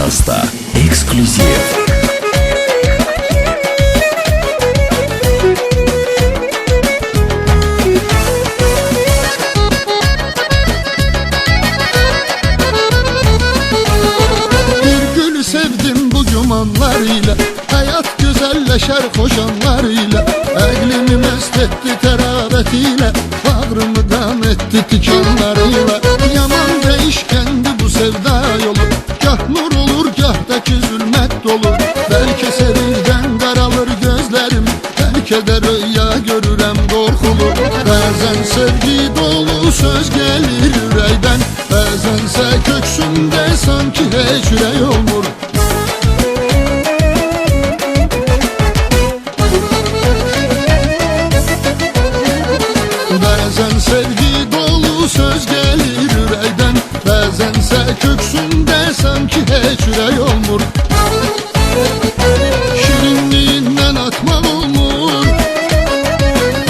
Pasta ekskluziv. Sevdim bu gümanlarıyla, hayat güzelleşer koşanlarıyla. Əqlimi mest etti terabetiyle, bağrımı dam etti tikanlarıyla. Yaman değişkendi bu sevda yolu, gah nur olur gah da ki zulmet dolu. Belki sevilden qaralır gözlerim, belki de rüya görürəm qorxulu. Bəzən sevgi dolu söz gelir ürəkdən, bəzənsə köksümdə sanki heç ürək olmur. Bəzən sevgi dolu söz gelir ürəkdən, bəzənsə köksümdə sanki heç ürək olmur. Şirinliğindən atmaq olmur,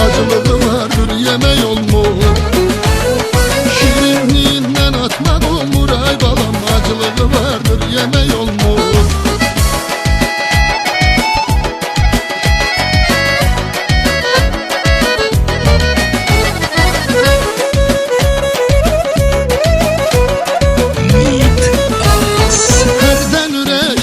acılığı vardır yemək olmur. Şirinliğindən atmaq olmur, ay balam, acılığı vardır yemək olmur.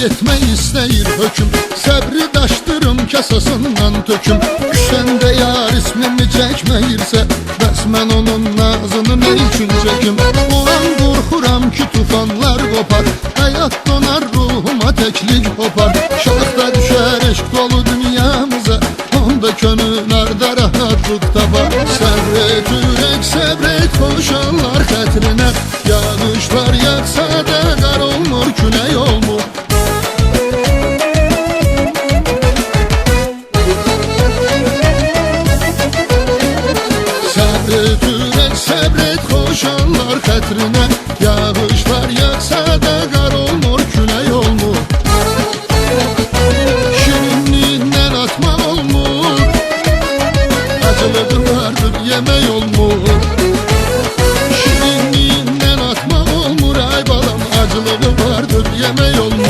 Etmək istəyir höküm, səbri daşdırım kasasından töküm. Küsəndə yar ismimi çəkməyirsə, bəs mən onun nazını nə üçün çəkim? O an qorxuram ki tufanlar qopar, həyat donar ruhuma təklik hopar. Şaxta düşər eşq dolu dünyamıza, onda könül arda rahatlıq tapar. Səbret ürək, səbret koşanlar xətrinə, yağışlar yağsa da qar olmur, külək olmur. Səbret koşanlar xətrinə, yağışlar yağsa da qar olmur, külək olmur. Şirinliğindən atmaq olmur, acılığı vardır yemək olmur. Şirinliğindən atmaq olmur, ay balam, acılığı vardır yemək olmur.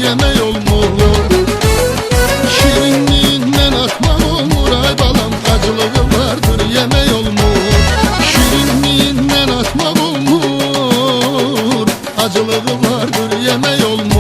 Yemək olmur. Şirinliğindən atmaq olmur, ay balam, acılığı vardır yemək olmur. Şirinliğindən atmaq olmur, acılığı vardır yemək olmur.